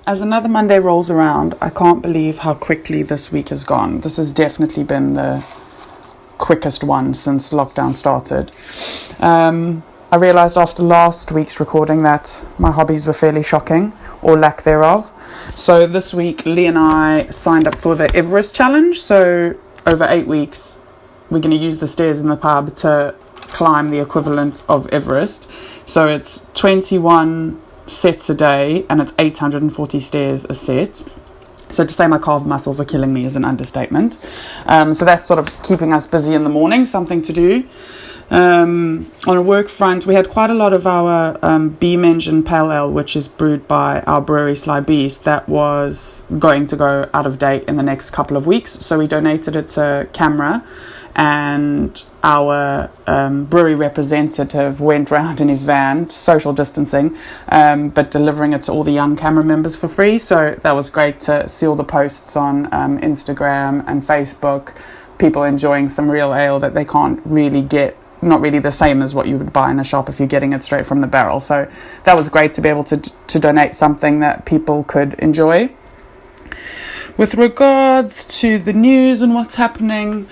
As another Monday rolls around, I can't believe how quickly this week has gone. This has definitely been the quickest one since lockdown started. I realised after last week's recording that my hobbies were fairly shocking, or lack thereof. So this week, Lee and I signed up for the Everest Challenge. So over 8 weeks, we're going to use the stairs in the pub to climb the equivalent of Everest. So it's 21 sets a day and it's 840 stairs a set. So to say my calf muscles are killing me is an understatement. So that's sort of keeping us busy in the morning, something to do. On a work front, we had quite a lot of our beam engine pale ale, which is brewed by our brewery Sly Beast, that was going to go out of date in the next couple of weeks. So we donated it to Camera, and our brewery representative went round in his van, social distancing, but delivering it to all the young Camera members for free. So that was great to see all the posts on Instagram and Facebook, people enjoying some real ale that they can't really get, not really the same as what you would buy in a shop if you're getting it straight from the barrel. So that was great to be able to donate something that people could enjoy. With regards to the news and what's happening,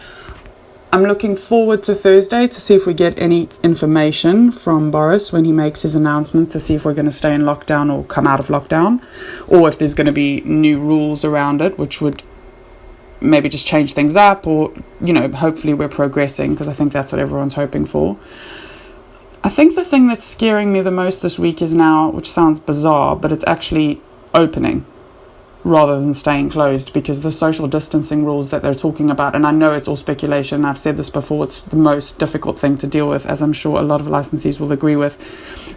I'm looking forward to Thursday to see if we get any information from Boris when he makes his announcement, to see if we're going to stay in lockdown or come out of lockdown, or if there's going to be new rules around it, which would maybe just change things up, or, you know, hopefully we're progressing, because I think that's what everyone's hoping for. I think the thing that's scaring me the most this week is now, which sounds bizarre, but it's actually opening rather than staying closed, because the social distancing rules that they're talking about, and I know it's all speculation, I've said this before, it's the most difficult thing to deal with, as I'm sure a lot of licensees will agree with,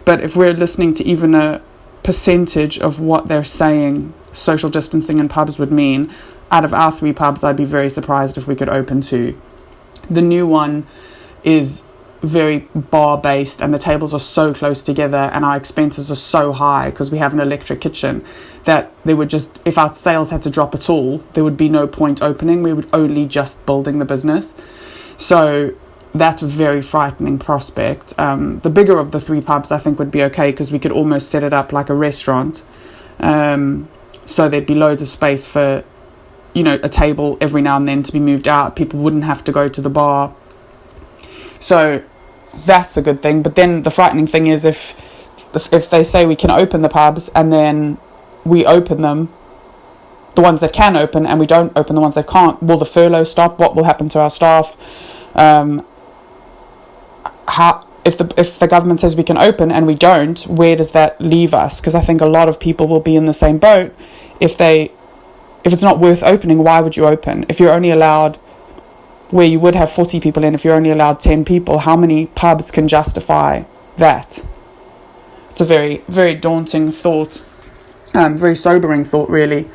but if we're listening to even a percentage of what they're saying social distancing in pubs would mean, out of our 3 pubs, I'd be very surprised if we could open 2. The new one is very bar based, and the tables are so close together, and our expenses are so high because we have an electric kitchen, that there would just, if our sales had to drop at all, there would be no point opening. We would only just building the business. So that's a very frightening prospect. The bigger of the 3 pubs I think would be okay, because we could almost set it up like a restaurant. So there'd be loads of space for, you know, a table every now and then to be moved out. People wouldn't have to go to the bar. So that's a good thing. But then the frightening thing is if they say we can open the pubs and then we open them, the ones that can open, and we don't open the ones that can't, will the furlough stop? What will happen to our staff? If the government says we can open and we don't, where does that leave us? Because I think a lot of people will be in the same boat. If it's not worth opening, why would you open? If you're only allowed, where you would have 40 people in, if you're only allowed 10 people, how many pubs can justify that? It's a very, very daunting thought, very sobering thought, really.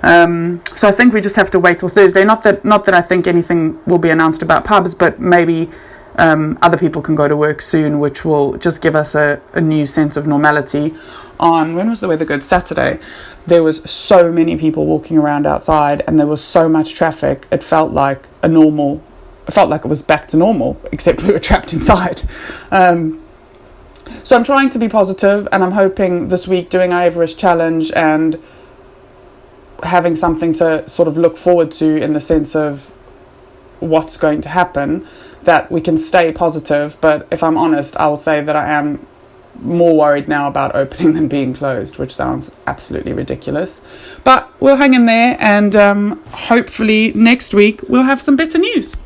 So I think we just have to wait till Thursday. Not that I think anything will be announced about pubs, but maybe other people can go to work soon, which will just give us a new sense of normality. On, when was the weather good? Saturday. There was so many people walking around outside, and there was so much traffic. It felt like it was back to normal, except we were trapped inside. So I'm trying to be positive, and I'm hoping this week doing our Everest Challenge and having something to sort of look forward to in the sense of what's going to happen, that we can stay positive. But if I'm honest, I'll say that I am more worried now about opening than being closed, which sounds absolutely ridiculous. But we'll hang in there, and hopefully next week we'll have some better news.